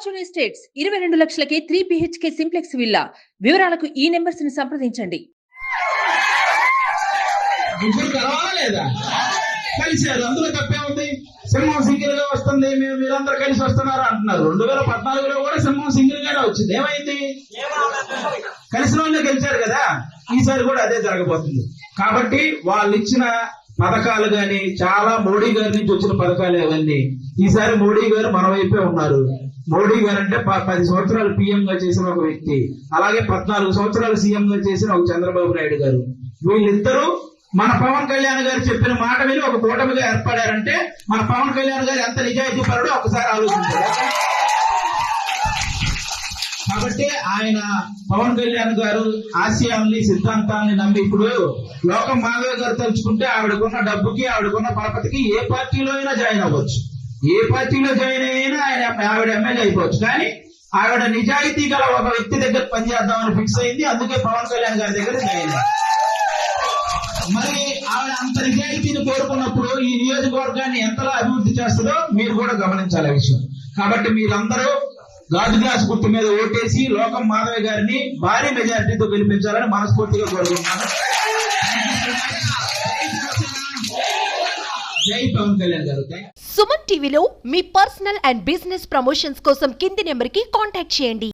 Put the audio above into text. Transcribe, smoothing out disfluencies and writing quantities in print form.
Fortune estates 22 లక్షలకే 3 BHK simplex villa. వివరాలకు ఈ numbers ని సంప్రదించండి. కలిశారు, అందులో తప్పే ఉంది. సింహం సింగిల్ గా వస్తుంది, మీరందరూ కలిసి వస్తున్నారు అంటున్నారు. 2014లో కూడా సింహం సింగిల్ గానే వచ్చింది. ఏమైంది? కలిసిన వాళ్ళే గెలిచారు కదా. ఈసారి కూడా అదే జరగబోతుంది. కాబట్టి వాళ్ళు ఇచ్చిన పథకాలు గాని చాలా మోడీ గారి నుంచి వచ్చిన పథకాలు అవన్నీ ఈసారి మోడీ గారు మన వైపే ఉన్నారు. మోడీ గారు అంటే 10 సంవత్సరాలు పిఎం గా చేసిన ఒక వ్యక్తి, అలాగే 14 సంవత్సరాలు సీఎం గా చేసిన ఒక చంద్రబాబు నాయుడు గారు. వీళ్ళిద్దరూ మన పవన్ కళ్యాణ్ గారు చెప్పిన మాట విని ఒక కూటమిగా ఏర్పడారంటే మన పవన్ కళ్యాణ్ గారు ఎంత నిజాయితీ పరుడో ఒకసారి ఆలోచించారు. కాబట్టి ఆయన పవన్ కళ్యాణ్ గారు ఆశయాల్ని సిద్ధాంతాలని నమ్మి ఇప్పుడు లోకం మాధవ్ గారు తలుచుకుంటే ఆవిడకున్న డబ్బుకి ఆవిడకున్న పరపతికి ఏ పార్టీలో అయినా జాయిన్ అవ్వచ్చు. ఏ పార్టీలో జాయిన్ అయినా ఆవిడ ఎమ్మెల్యే అయిపోవచ్చు. కానీ ఆవిడ నిజాయితీ గల ఒక వ్యక్తి దగ్గర పనిచేద్దామని ఫిక్స్ అయింది. అందుకే పవన్ కళ్యాణ్ గారి దగ్గర జాయిన్ అయింది. మరి ఆవిడ అంత నిజాయితీని కోరుకున్నప్పుడు ఈ నియోజకవర్గాన్ని ఎంతలా అభివృద్ధి చేస్తుందో మీరు కూడా గమనించాలి విషయం. కాబట్టి మీరందరూ గాజు గ్లాస్ గుర్తు మీద ఓటేసి లోకం మాధవ్ గారిని భారీ మెజారిటీతో గెలిపించాలని మనస్ఫూర్తిగా కోరుకుంటున్నాను. జై పవన్ కళ్యాణ్ గారు. సుమన్ టీవీలో మీ పర్సనల్ అండ్ బిజినెస్ ప్రమోషన్స్ కోసం కింది నెంబర్ కి కాంటాక్ట్ చేయండి.